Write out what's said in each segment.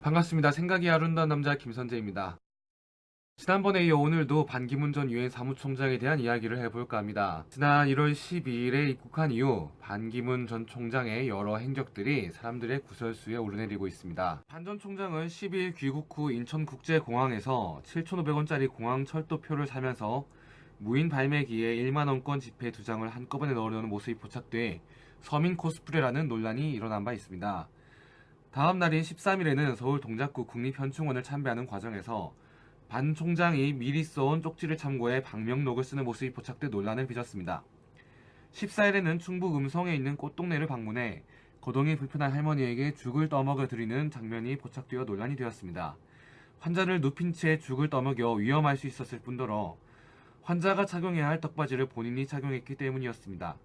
반갑습니다. 생각이 아름다운 남자 김선재입니다. 지난번에 이어 오늘도 반기문 전 유엔 사무총장에 대한 이야기를 해볼까 합니다. 지난 1월 12일에 입국한 이후 반기문 전 총장의 여러 행적들이 사람들의 구설수에 오르내리고 있습니다. 반 전 총장은 12일 귀국 후 인천국제공항에서 7,500원짜리 공항 철도표를 사면서 무인 발매기에 1만원권 지폐 2장을 한꺼번에 넣으려는 모습이 포착돼 서민 코스프레라는 논란이 일어난 바 있습니다. 다음 날인 13일에는 서울 동작구 국립현충원을 참배하는 과정에서 반 총장이 미리 써온 쪽지를 참고해 방명록을 쓰는 모습이 포착돼 논란을 빚었습니다. 14일에는 충북 음성에 있는 꽃동네를 방문해 거동이 불편한 할머니에게 죽을 떠먹여 드리는 장면이 포착되어 논란이 되었습니다. 환자를 눕힌 채 죽을 떠먹여 위험할 수 있었을 뿐더러 환자가 착용해야 할 떡바지를 본인이 착용했기 때문이었습니다.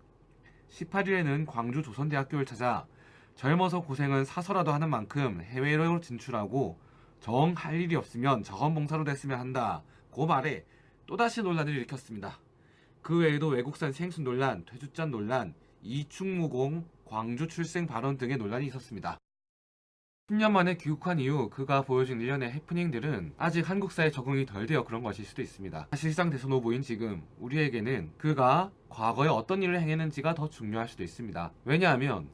18일에는 광주 조선대학교를 찾아 젊어서 고생은 사서라도 하는 만큼 해외로 진출하고 정 할 일이 없으면 자원봉사로 됐으면 한다고 말해 또다시 논란을 일으켰습니다. 그 외에도 외국산 생수 논란, 퇴주잔 논란, 이충무공, 광주 출생 발언 등의 논란이 있었습니다. 10년 만에 귀국한 이후 그가 보여준 일련의 해프닝들은 아직 한국 사회에 적응이 덜 되어 그런 것일 수도 있습니다. 사실상 대선 후보인 지금 우리에게는 그가 과거에 어떤 일을 행했는지가 더 중요할 수도 있습니다. 왜냐하면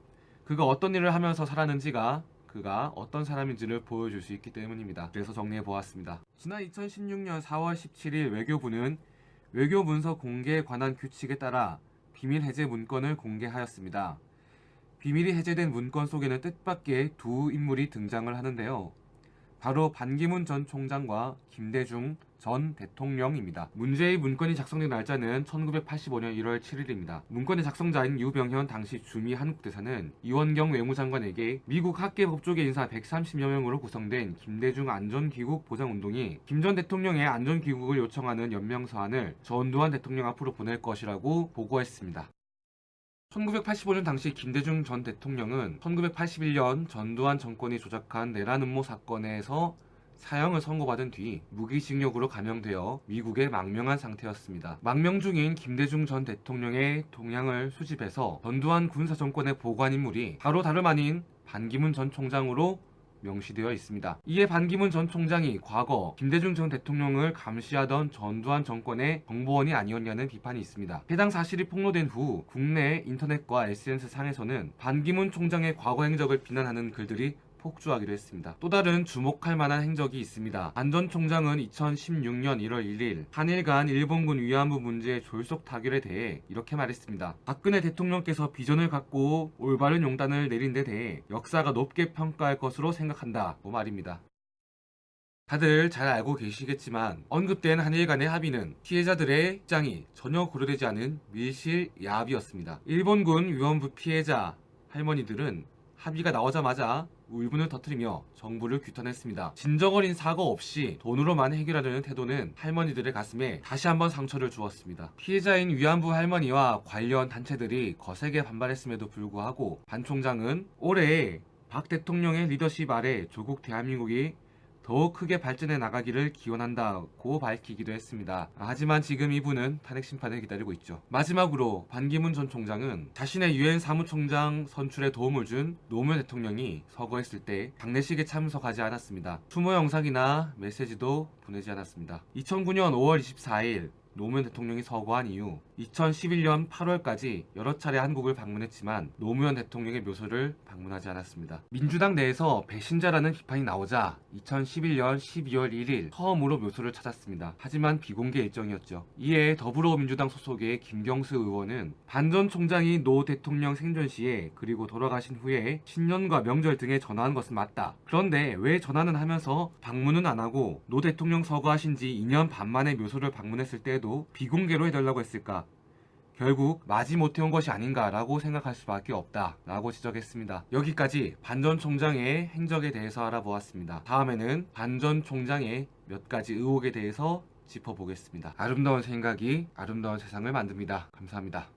그가 어떤 일을 하면서 살았는지가 그가 어떤 사람인지를 보여줄 수 있기 때문입니다. 그래서 정리해 보았습니다. 지난 2016년 4월 17일 외교부는 외교 문서 공개에 관한 규칙에 따라 비밀 해제 문건을 공개하였습니다. 비밀이 해제된 문건 속에는 뜻밖의 두 인물이 등장을 하는데요. 바로 반기문 전 총장과 김대중 전 대통령입니다. 문제의 문건이 작성된 날짜는 1985년 1월 7일입니다. 문건의 작성자인 유병현 당시 주미 한국대사는 이원경 외무장관에게 미국 학계 법조계 인사 130여 명으로 구성된 김대중 안전귀국 보장운동이 김 전 대통령의 안전귀국을 요청하는 연명서안을 전두환 대통령 앞으로 보낼 것이라고 보고했습니다. 1985년 당시 김대중 전 대통령은 1981년 전두환 정권이 조작한 내란 음모 사건에서 사형을 선고받은 뒤 무기징역으로 감형되어 미국에 망명한 상태였습니다. 망명 중인 김대중 전 대통령의 동향을 수집해서 전두환 군사정권의 보관 인물이 바로 다름 아닌 반기문 전 총장으로 명시되어 있습니다. 이에 반기문 전 총장이 과거 김대중 전 대통령을 감시하던 전두환 정권의 정보원이 아니었냐는 비판이 있습니다. 해당 사실이 폭로된 후 국내 인터넷과 SNS 상에서는 반기문 총장의 과거 행적을 비난하는 글들이 폭주하기도 했습니다. 또 다른 주목할 만한 행적이 있습니다. 반 전 총장은 2016년 1월 1일 한일 간 일본군 위안부 문제의 졸속 타결에 대해 이렇게 말했습니다. 박근혜 대통령께서 비전을 갖고 올바른 용단을 내린 데 대해 역사가 높게 평가할 것으로 생각한다고 말입니다. 다들 잘 알고 계시겠지만 언급된 한일 간의 합의는 피해자들의 입장이 전혀 고려되지 않은 밀실 야합이었습니다. 일본군 위안부 피해자 할머니들은 합의가 나오자마자 울분을 터뜨리며 정부를 규탄했습니다. 진정어린 사과 없이 돈으로만 해결하려는 태도는 할머니들의 가슴에 다시 한번 상처를 주었습니다. 피해자인 위안부 할머니와 관련 단체들이 거세게 반발했음에도 불구하고 반 총장은 올해 박 대통령의 리더십 아래 조국 대한민국이 더욱 크게 발전해 나가기를 기원한다고 밝히기도 했습니다. 하지만 지금 이분은 탄핵 심판을 기다리고 있죠. 마지막으로 반기문 전 총장은 자신의 유엔 사무총장 선출에 도움을 준 노무현 대통령이 서거했을 때 장례식에 참석하지 않았습니다. 추모 영상이나 메시지도 보내지 않았습니다. 2009년 5월 24일 노무현 대통령이 서거한 이후 2011년 8월까지 여러 차례 한국을 방문했지만 노무현 대통령의 묘소를 방문하지 않았습니다. 민주당 내에서 배신자라는 비판이 나오자 2011년 12월 1일 처음으로 묘소를 찾았습니다. 하지만 비공개 일정이었죠. 이에 더불어민주당 소속의 김경수 의원은 반 전 총장이 노 대통령 생전 시에 그리고 돌아가신 후에 신년과 명절 등에 전화한 것은 맞다. 그런데 왜 전화는 하면서 방문은 안 하고 노 대통령 서거하신 지 2년 반 만에 묘소를 방문했을 때에도 비공개로 해달라고 했을까? 결국 마지못해 온 것이 아닌가라고 생각할 수밖에 없다라고 지적했습니다. 여기까지 반 전 총장의 행적에 대해서 알아보았습니다. 다음에는 반 전 총장의 몇 가지 의혹에 대해서 짚어보겠습니다. 아름다운 생각이 아름다운 세상을 만듭니다. 감사합니다.